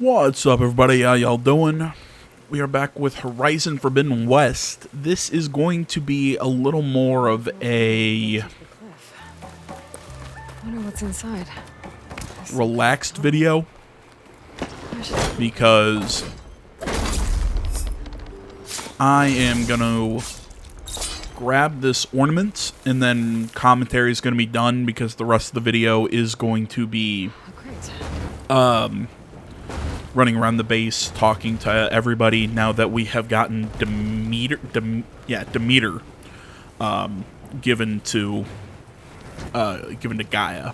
What's up, everybody? How y'all doing? We are back with Horizon Forbidden West. This is going to be a little more of a Wonder what's inside. relaxed video because I am gonna grab this ornament and then commentary is gonna be done because the rest of the video is going to be running around the base, talking to everybody now that we have gotten Demeter given to Gaia.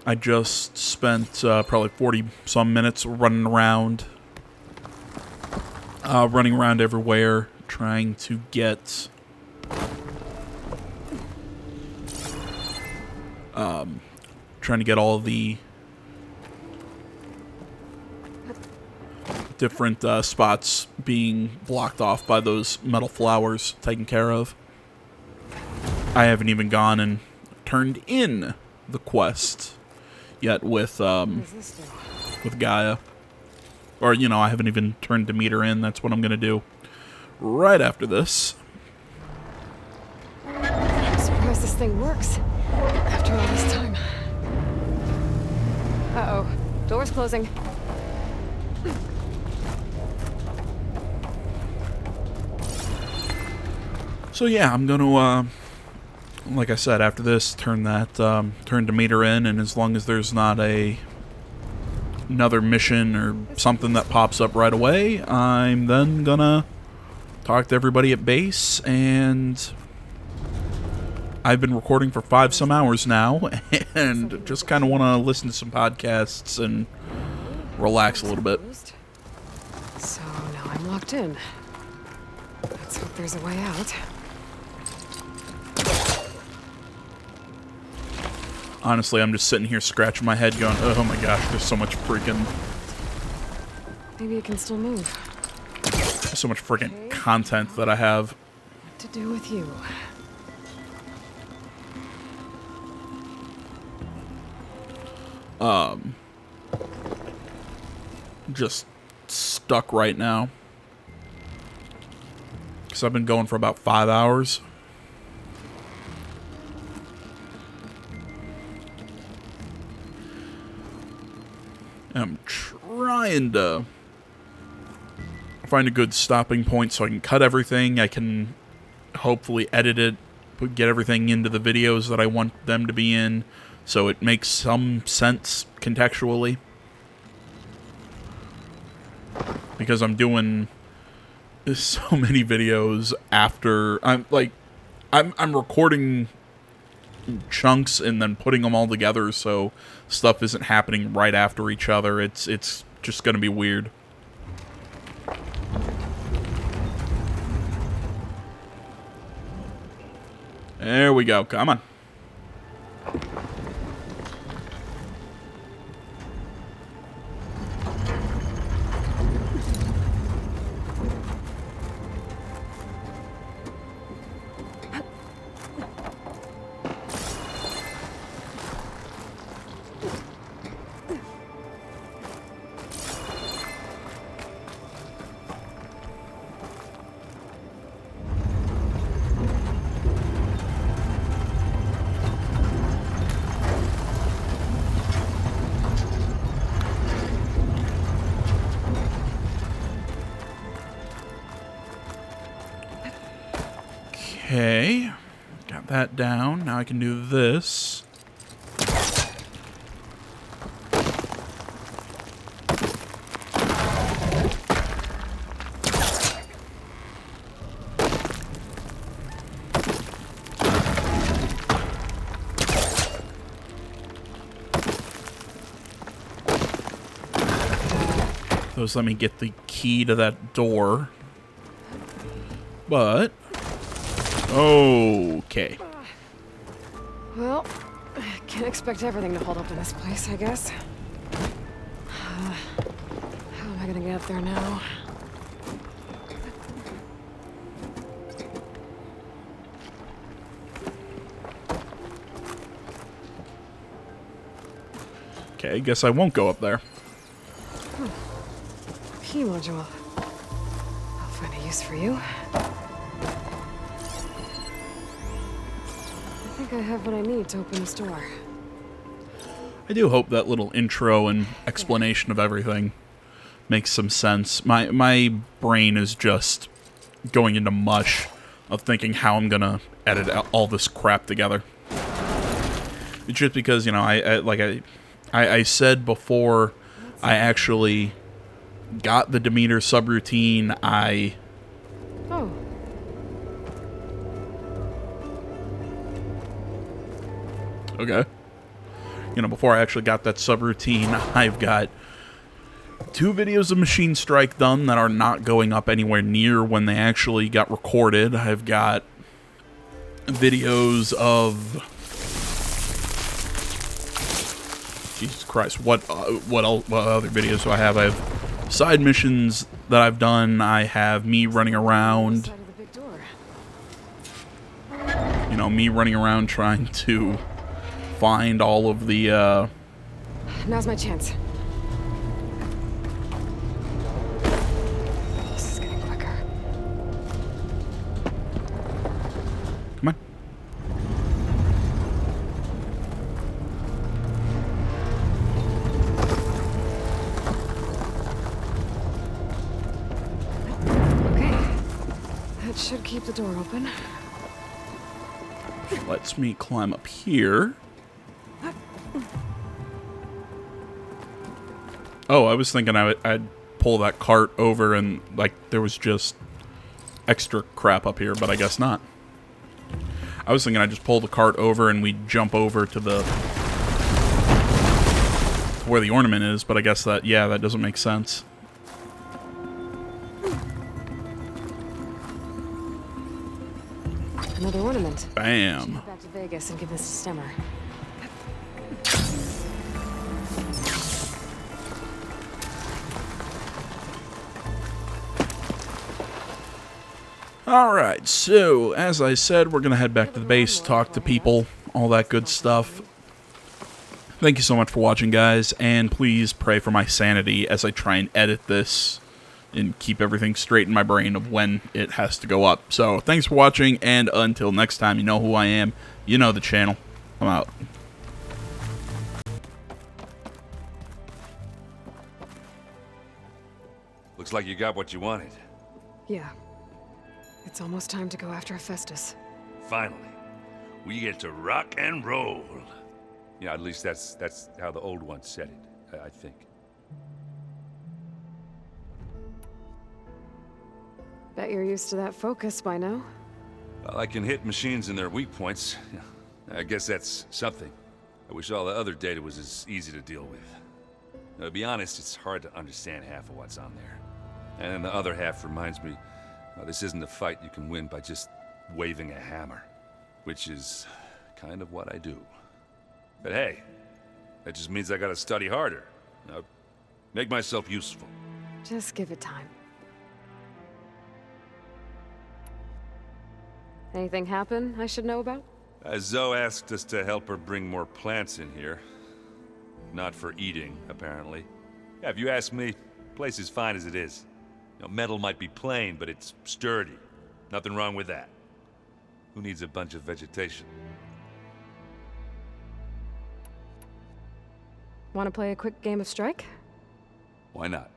I just spent probably 40 some minutes running around everywhere, trying to get all the different spots being blocked off by those metal flowers taken care of. I haven't even gone and turned in the quest yet with Gaia. Or, you know, I haven't even turned Demeter in. That's what I'm going to do right after this. I'm surprised this thing works after all this time. Uh-oh. Door's closing. So yeah, I'm going to, like I said, after this, turn Demeter in, and as long as there's not another mission or something that pops up right away, I'm then gonna talk to everybody at base, and I've been recording for 5 some hours now, and just kind of want to listen to some podcasts and relax a little bit. So now I'm locked in. Let's hope there's a way out. Honestly, I'm just sitting here scratching my head going, oh my gosh, there's so much freaking... Maybe it can still move. So much freaking content that I have. What to do with you? Just stuck right now. Because I've been going for about 5 hours. I'm trying to find a good stopping point so I can cut everything. I can hopefully edit it, get everything into the videos that I want them to be in, so it makes some sense contextually. Because I'm doing so many videos after I'm recording chunks and then putting them all together, so stuff isn't happening right after each other. It's just gonna be weird. There we go. Come on. Okay, got that down. Now I can do this. Those let me get the key to that door. But okay. Well, can't expect everything to hold up in this place, I guess. How am I gonna get up there now? Okay, I guess I won't go up there. Key module. I'll find a use for you. I think I have what I need to open this door. I do hope that little intro and explanation of everything makes some sense. My brain is just going into mush of thinking how I'm gonna edit all this crap together. It's just because, you know, I said before I actually got the Demeter subroutine, Oh. Okay. You know, before I actually got that subroutine, I've got 2 videos of Machine Strike done that are not going up anywhere near when they actually got recorded. I've got videos of... Jesus Christ, what other videos do I have? I have side missions that I've done. I have me running around. Side of the big door. You know, me running around trying to find all of the, Now's my chance. This is getting quicker. Come on. Okay. That should keep the door open. Lets me climb up here. Oh, I was thinking I'd pull that cart over and, like, there was just extra crap up here, but I guess not. I was thinking I'd just pull the cart over and we'd jump over to the... where the ornament is, but I guess that, yeah, that doesn't make sense. Another ornament. Bam. Get back to Vegas and give this to Stemmer. Alright, so, as I said, we're going to head back to the base, talk to people, all that good stuff. Thank you so much for watching, guys, and please pray for my sanity as I try and edit this and keep everything straight in my brain of when it has to go up. So, thanks for watching, and until next time, you know who I am, you know the channel. I'm out. Looks like you got what you wanted. Yeah. It's almost time to go after Hephaestus. Finally. We get to rock and roll. Yeah, at least that's how the old ones said it, I think. Bet you're used to that focus by now. Well, I can hit machines in their weak points. I guess that's something. I wish all the other data was as easy to deal with. Now, to be honest, it's hard to understand half of what's on there. And then the other half reminds me, this isn't a fight you can win by just waving a hammer. Which is kind of what I do. But hey, that just means I gotta study harder. Make myself useful. Just give it time. Anything happen I should know about? Zoe asked us to help her bring more plants in here. Not for eating, apparently. Yeah, if you ask me, the place is fine as it is. You know, metal might be plain, but it's sturdy. Nothing wrong with that. Who needs a bunch of vegetation? Want to play a quick game of strike? Why not?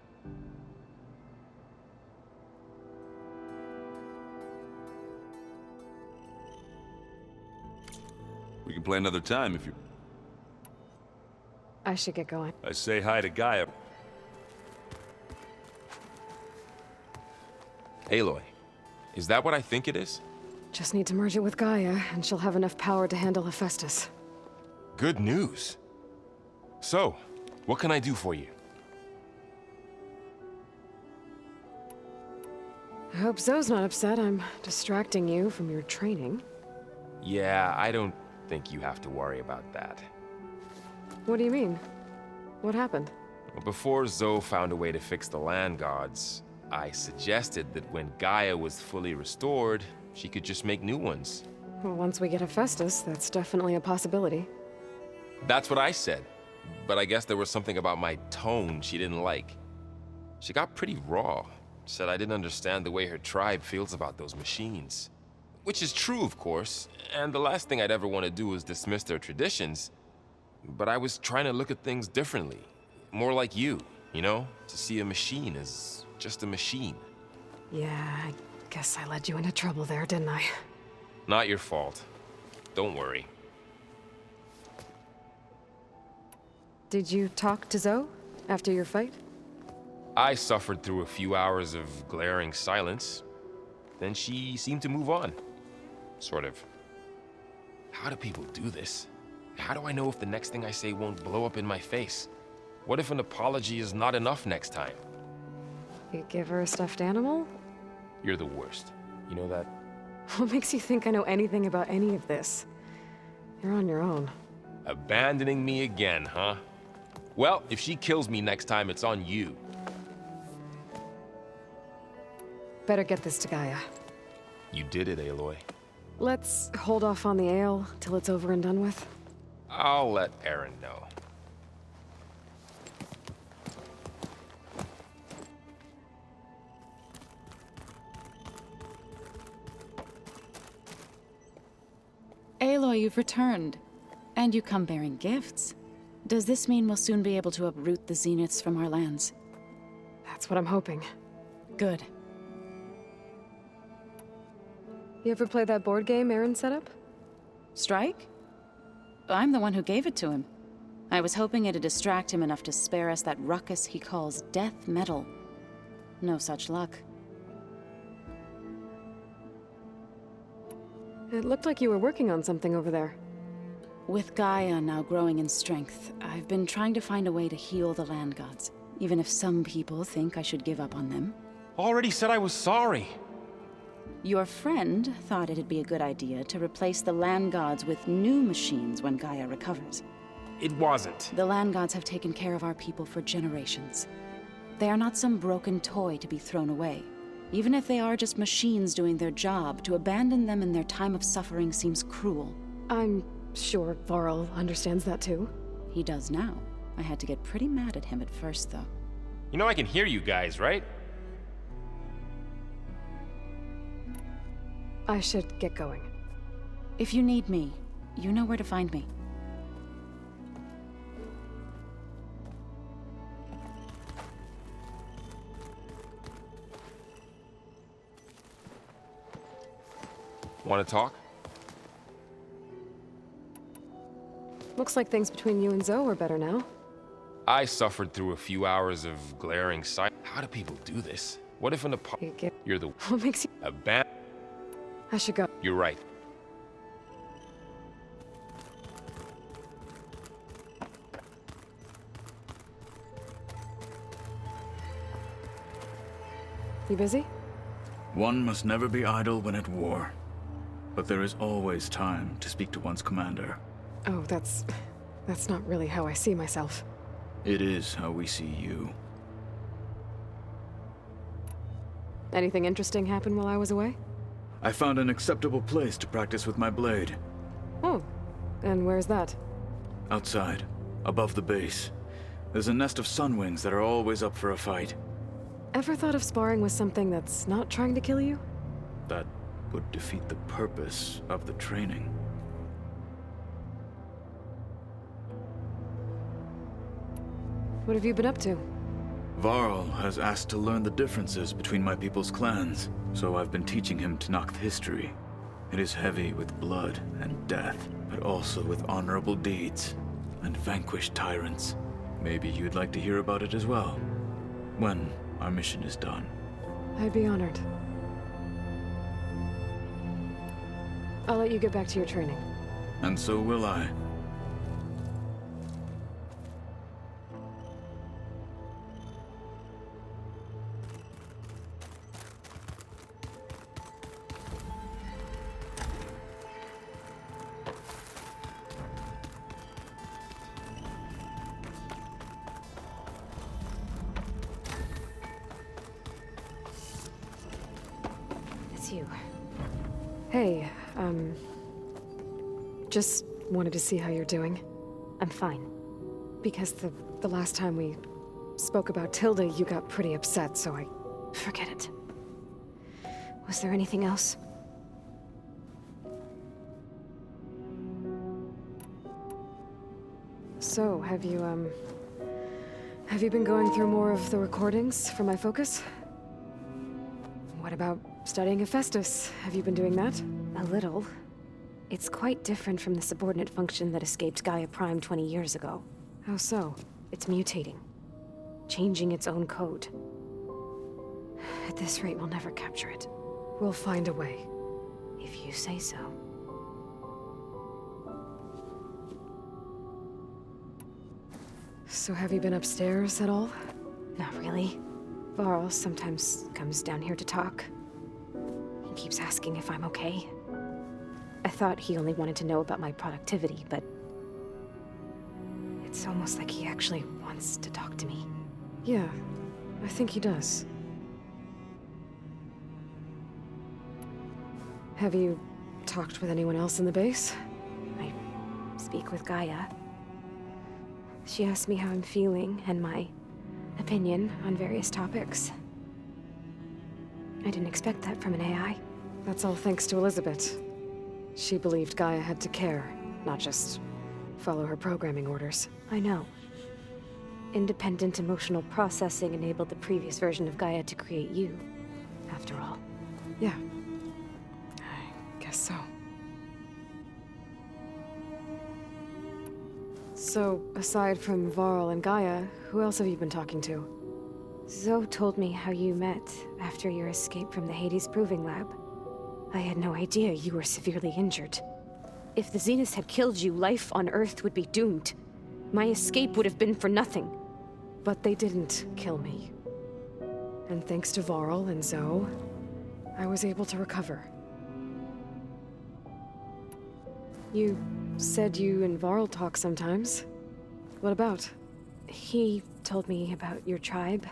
We can play another time if you... I should get going. I say hi to Gaia. Aloy, is that what I think it is? Just need to merge it with Gaia, and she'll have enough power to handle Hephaestus. Good news. So, what can I do for you? I hope Zoe's not upset I'm distracting you from your training. Yeah, I don't think you have to worry about that. What do you mean? What happened? Well, before Zoe found a way to fix the land gods, I suggested that when Gaia was fully restored, she could just make new ones. Well, once we get Hephaestus, that's definitely a possibility. That's what I said. but I guess there was something about my tone she didn't like. She got pretty raw, said I didn't understand the way her tribe feels about those machines. Which is true, of course, and the last thing I'd ever want to do is dismiss their traditions. But I was trying to look at things differently. More like you know? To see a machine as just a machine. Yeah, I guess I led you into trouble there, didn't I? Not your fault. Don't worry. Did you talk to Zoe after your fight? I suffered through a few hours of glaring silence. Then she seemed to move on. Sort of. How do people do this? How do I know if the next thing I say won't blow up in my face? What if an apology is not enough next time? You give her a stuffed animal? You're the worst. You know that? What makes you think I know anything about any of this? You're on your own. Abandoning me again, huh? Well, if she kills me next time, it's on you. Better get this to Gaia. You did it, Aloy. Let's hold off on the ale till it's over and done with. I'll let Aaron know. Aloy, you've returned. And you come bearing gifts. Does this mean we'll soon be able to uproot the Zeniths from our lands? That's what I'm hoping. Good. You ever play that board game Aaron set up? Strike? I'm the one who gave it to him. I was hoping it'd distract him enough to spare us that ruckus he calls death metal. No such luck. It looked like you were working on something over there. With Gaia now growing in strength, I've been trying to find a way to heal the land gods, even if some people think I should give up on them. Already said I was sorry. Your friend thought it'd be a good idea to replace the land gods with new machines when Gaia recovers. It wasn't. The land gods have taken care of our people for generations. They are not some broken toy to be thrown away. Even if they are just machines doing their job, to abandon them in their time of suffering seems cruel. I'm sure Varl understands that too. He does now. I had to get pretty mad at him at first, though. You know I can hear you guys, right? I should get going. If you need me, you know where to find me. Want to talk? Looks like things between you and Zoe are better now. I suffered through a few hours of glaring silence. How do people do this? What if an You're the What makes you... I should go. You're right. You busy? One must never be idle when at war. But there is always time to speak to one's commander. Oh, that's not really how I see myself. It is how we see you. Anything interesting happen while I was away? I found an acceptable place to practice with my blade. Oh, and where's that? Outside, above the base. There's a nest of sunwings that are always up for a fight. Ever thought of sparring with something that's not trying to kill you? That would defeat the purpose of the training. What have you been up to? Varl has asked to learn the differences between my people's clans, so I've been teaching him Tenakth history. It is heavy with blood and death, but also with honorable deeds and vanquished tyrants. Maybe you'd like to hear about it as well, when our mission is done. I'd be honored. I'll let you get back to your training. And so will I. It's you. Hey, just wanted to see how you're doing. I'm fine. Because the last time we spoke about Tilda, you got pretty upset, so I... Forget it. Was there anything else? So, have you been going through more of the recordings for my focus? What about studying Hephaestus? Have you been doing that? A little. It's quite different from the subordinate function that escaped Gaia Prime 20 years ago. How so? It's mutating. Changing its own code. At this rate, we'll never capture it. We'll find a way. If you say so. So have you been upstairs at all? Not really. Varl sometimes comes down here to talk. He keeps asking if I'm okay. I thought he only wanted to know about my productivity, but... it's almost like he actually wants to talk to me. Yeah, I think he does. Have you talked with anyone else in the base? I speak with Gaia. She asked me how I'm feeling and my opinion on various topics. I didn't expect that from an AI. That's all thanks to Elizabeth. She believed Gaia had to care, not just follow her programming orders. I know. Independent emotional processing enabled the previous version of Gaia to create you, after all. Yeah. I guess so. So, aside from Varl and Gaia, who else have you been talking to? Zoe told me how you met after your escape from the Hades Proving Lab. I had no idea you were severely injured. If the Zeniths had killed you, life on Earth would be doomed. My escape would have been for nothing. But they didn't kill me. And thanks to Varl and Zoe, I was able to recover. You said you and Varl talk sometimes. What about? He told me about your tribe,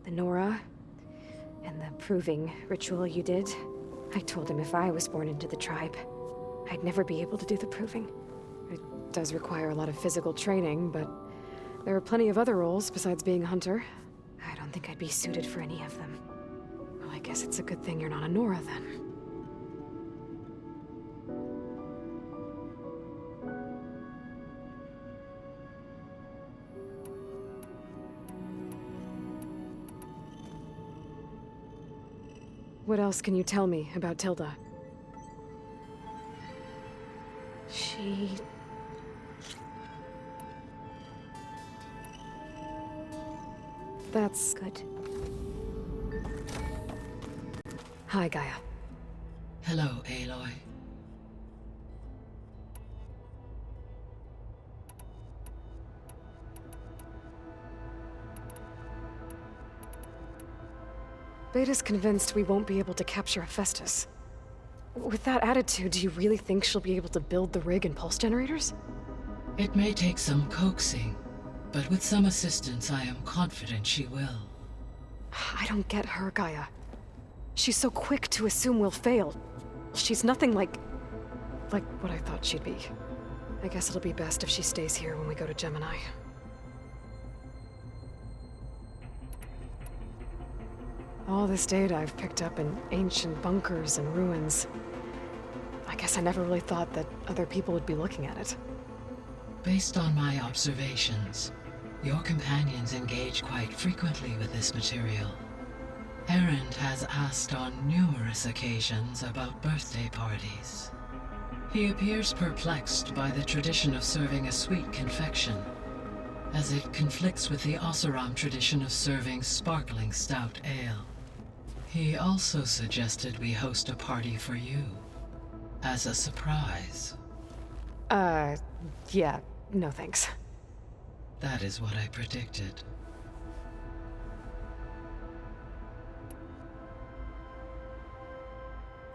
the Nora, and the proving ritual you did. I told him if I was born into the tribe, I'd never be able to do the proving. It does require a lot of physical training, but there are plenty of other roles besides being a hunter. I don't think I'd be suited for any of them. Well, I guess it's a good thing you're not a Nora, then. What else can you tell me about Tilda? She... That's good. Hi, Gaia. Hello, Aloy. Beta's convinced we won't be able to capture Hephaestus. With that attitude, do you really think she'll be able to build the rig and pulse generators? It may take some coaxing, but with some assistance, I am confident she will. I don't get her, Gaia. She's so quick to assume we'll fail. She's nothing like what I thought she'd be. I guess it'll be best if she stays here when we go to Gemini. All this data I've picked up in ancient bunkers and ruins. I guess I never really thought that other people would be looking at it. Based on my observations, your companions engage quite frequently with this material. Erend has asked on numerous occasions about birthday parties. He appears perplexed by the tradition of serving a sweet confection, as it conflicts with the Oseram tradition of serving sparkling stout ale. He also suggested we host a party for you, as a surprise. Yeah, no thanks. That is what I predicted.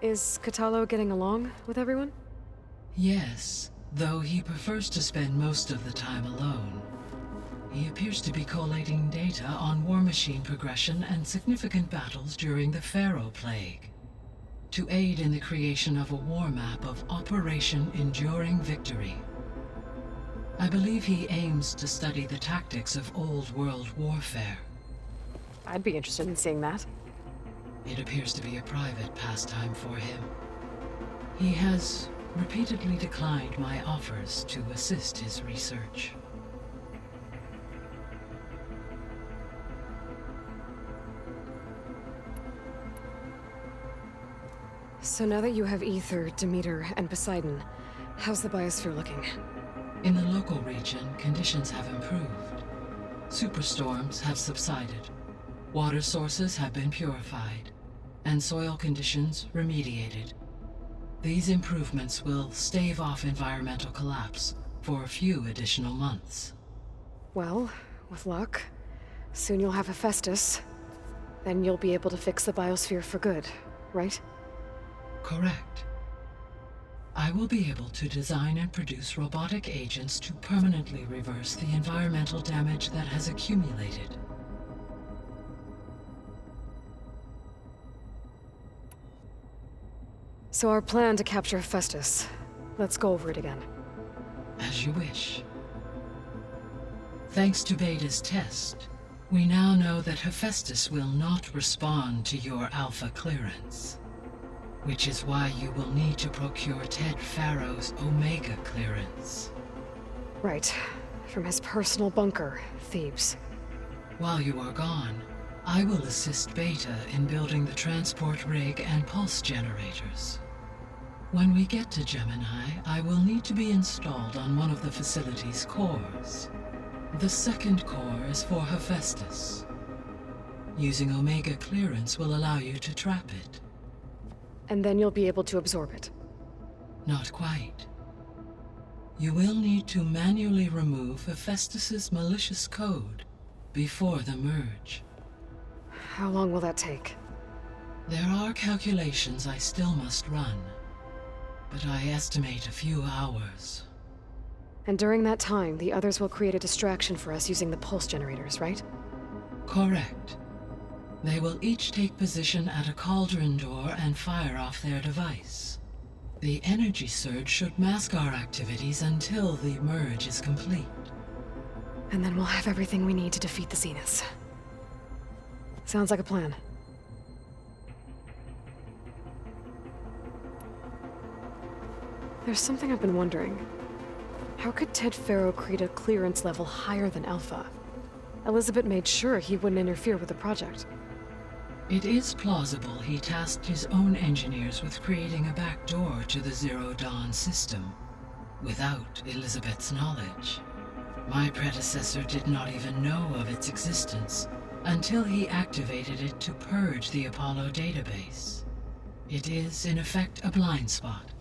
Is Kotallo getting along with everyone? Yes, though he prefers to spend most of the time alone. He appears to be collating data on war machine progression and significant battles during the Pharaoh Plague, to aid in the creation of a war map of Operation Enduring Victory. I believe he aims to study the tactics of old world warfare. I'd be interested in seeing that. It appears to be a private pastime for him. He has repeatedly declined my offers to assist his research. So now that you have Ether, Demeter, and Poseidon, how's the biosphere looking? In the local region, conditions have improved. Superstorms have subsided. Water sources have been purified, and soil conditions remediated. These improvements will stave off environmental collapse for a few additional months. Well, with luck, soon you'll have Hephaestus. Then you'll be able to fix the biosphere for good, right? Correct. I will be able to design and produce robotic agents to permanently reverse the environmental damage that has accumulated. So our plan to capture Hephaestus. Let's go over it again. As you wish. Thanks to Beta's test, we now know that Hephaestus will not respond to your Alpha clearance. Which is why you will need to procure Ted Farrow's Omega clearance. Right. From his personal bunker, Thebes. While you are gone, I will assist Beta in building the transport rig and pulse generators. When we get to Gemini, I will need to be installed on one of the facility's cores. The second core is for Hephaestus. Using Omega clearance will allow you to trap it. And then you'll be able to absorb it. Not quite. You will need to manually remove Hephaestus's malicious code before the merge. How long will that take? There are calculations I still must run, but I estimate a few hours. And during that time, the others will create a distraction for us using the pulse generators, right? Correct. They will each take position at a cauldron door and fire off their device. The energy surge should mask our activities until the merge is complete. And then we'll have everything we need to defeat the Zeniths. Sounds like a plan. There's something I've been wondering. How could Ted Farrow create a clearance level higher than Alpha? Elizabeth made sure he wouldn't interfere with the project. It is plausible he tasked his own engineers with creating a back door to the Zero Dawn system, without Elizabeth's knowledge. My predecessor did not even know of its existence until he activated it to purge the Apollo database. It is, in effect, a blind spot,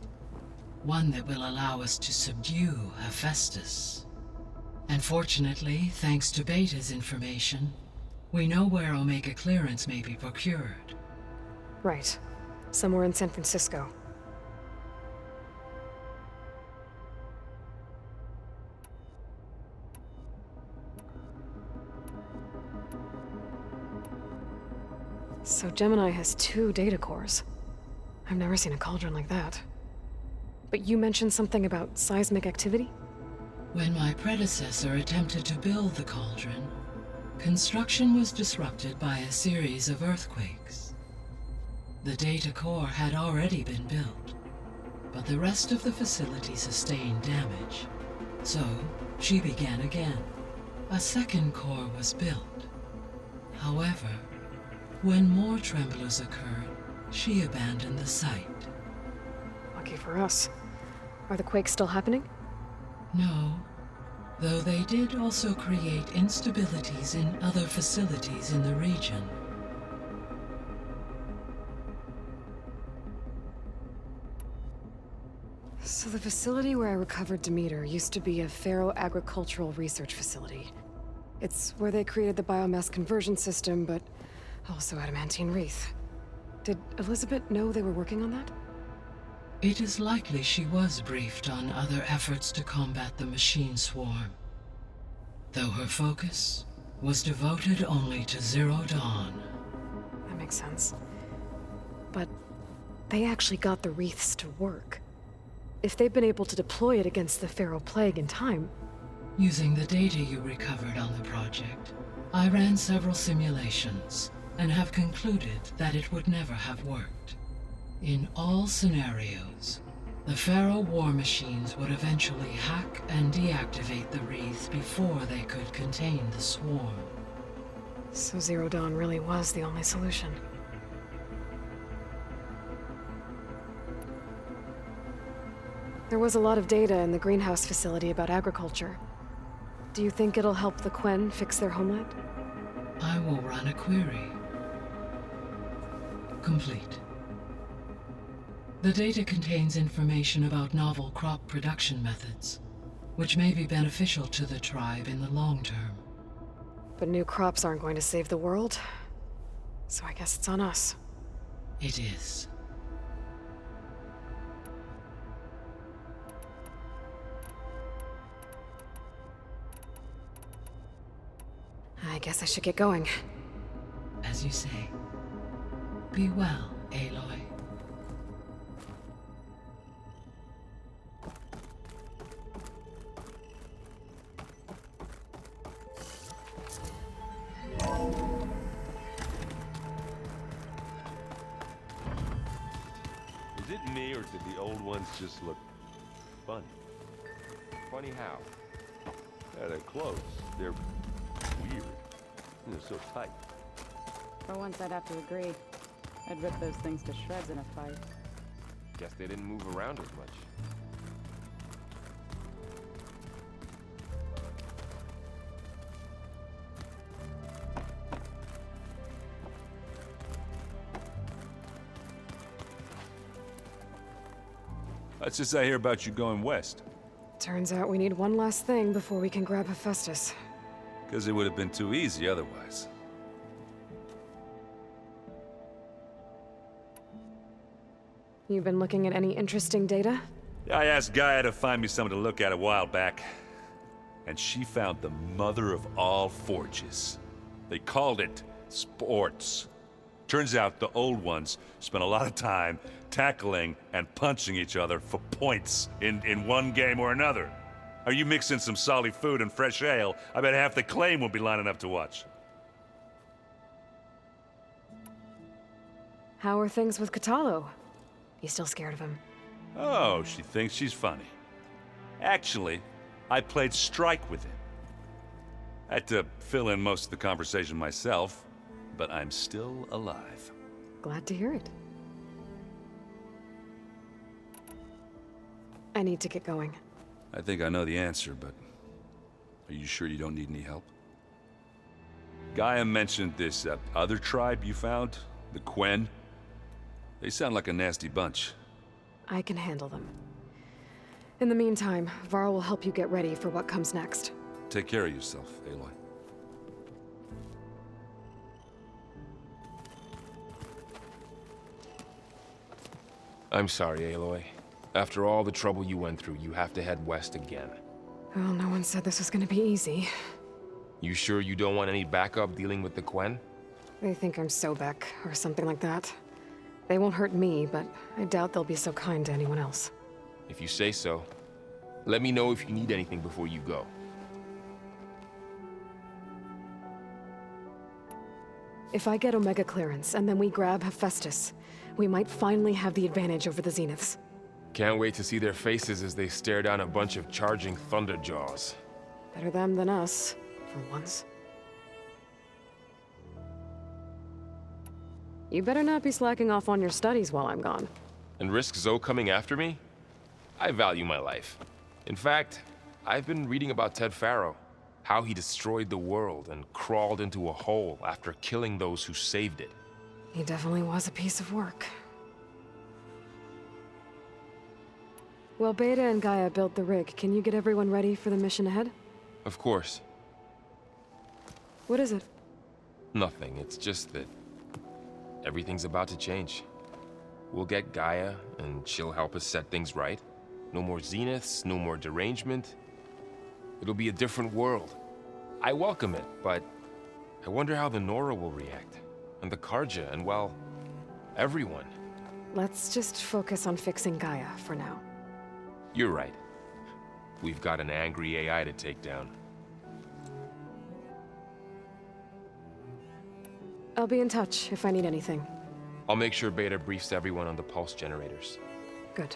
one that will allow us to subdue Hephaestus. And fortunately, thanks to Beta's information, we know where Omega clearance may be procured. Right. Somewhere in San Francisco. So Gemini has 2 data cores. I've never seen a cauldron like that. But you mentioned something about seismic activity? When my predecessor attempted to build the cauldron, construction was disrupted by a series of earthquakes. The data core had already been built, but the rest of the facility sustained damage. So, she began again. A second core was built. However, when more tremblers occurred, she abandoned the site. Lucky for us. Are the quakes still happening? No, though they did also create instabilities in other facilities in the region. So the facility where I recovered Demeter used to be a Pharaoh agricultural research facility. It's where they created the biomass conversion system, but also adamantine wreath. Did Elizabeth know they were working on that? It is likely she was briefed on other efforts to combat the machine swarm, though her focus was devoted only to Zero Dawn. That makes sense. But they actually got the wreaths to work. If they've been able to deploy it against the Pharaoh Plague in time, Using the data you recovered on the project, I ran several simulations and have concluded that it would never have worked. In all scenarios, the Pharaoh war machines would eventually hack and deactivate the wreaths before they could contain the swarm. So Zero Dawn really was the only solution. There was a lot of data in the greenhouse facility about agriculture. Do you think it'll help the Quen fix their homeland? I will run a query. Complete. The data contains information about novel crop production methods, which may be beneficial to the tribe in the long term. But new crops aren't going to save the world, so I guess it's on us. It is. I guess I should get going. As you say. Be well, Aloy. Is it me, or did the old ones just look funny? Funny how? Yeah, their clothes, they're weird. They're so tight. For once, I'd have to agree. I'd rip those things to shreds in a fight. Guess they didn't move around as much. What's this I hear about you going west? Turns out we need one last thing before we can grab Hephaestus. Because it would have been too easy otherwise. You've been looking at any interesting data? I asked Gaia to find me something to look at a while back, and she found the mother of all forges. They called it sports. Turns out the old ones spent a lot of time tackling and punching each other for points in one game or another. Are you mixing some solid food and fresh ale? I bet half the claim will be lining up to watch. How are things with Kotallo? You still scared of him? Oh, she thinks she's funny. Actually, I played strike with him. I had to fill in most of the conversation myself, but I'm still alive. Glad to hear it. I need to get going. I think I know the answer, but are you sure you don't need any help? Gaia mentioned this other tribe you found, the Quen. They sound like a nasty bunch. I can handle them. In the meantime, Varl will help you get ready for what comes next. Take care of yourself, Aloy. I'm sorry, Aloy. After all the trouble you went through, you have to head west again. Well, no one said this was gonna be easy. You sure you don't want any backup dealing with the Quen? They think I'm Sobek, or something like that. They won't hurt me, but I doubt they'll be so kind to anyone else. If you say so. Let me know if you need anything before you go. If I get Omega clearance, and then we grab Hephaestus, we might finally have the advantage over the Zeniths. Can't wait to see their faces as they stare down a bunch of charging Thunderjaws. Better them than us, for once. You better not be slacking off on your studies while I'm gone. And risk Zoe coming after me? I value my life. In fact, I've been reading about Ted Faro. How he destroyed the world and crawled into a hole after killing those who saved it. He definitely was a piece of work. Well, Beta and Gaia built the rig. Can you get everyone ready for the mission ahead? Of course. What is it? Nothing. It's just that everything's about to change. We'll get Gaia, and she'll help us set things right. No more Zeniths, no more derangement. It'll be a different world. I welcome it, but I wonder how the Nora will react. And the Karja, and well, everyone. Let's just focus on fixing Gaia for now. You're right. We've got an angry AI to take down. I'll be in touch if I need anything. I'll make sure Beta briefs everyone on the pulse generators. Good.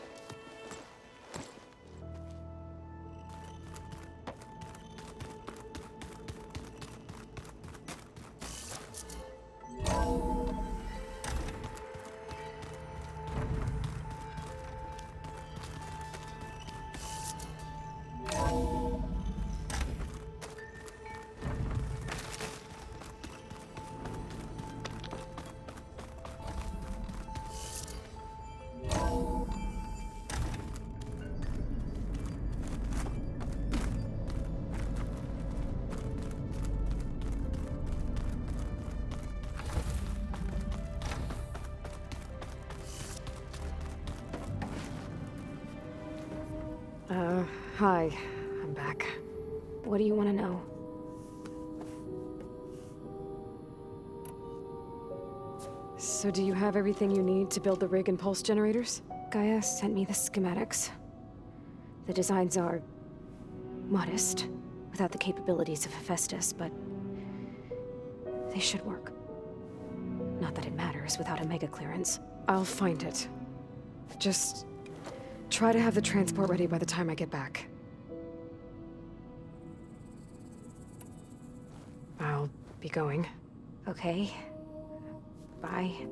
Hi. I'm back. What do you want to know? So do you have everything you need to build the rig and pulse generators? Gaia sent me the schematics. The designs are modest, without the capabilities of Hephaestus, but they should work. Not that it matters without a mega clearance. I'll find it. Just try to have the transport ready by the time I get back. I'll be going. Okay. Bye.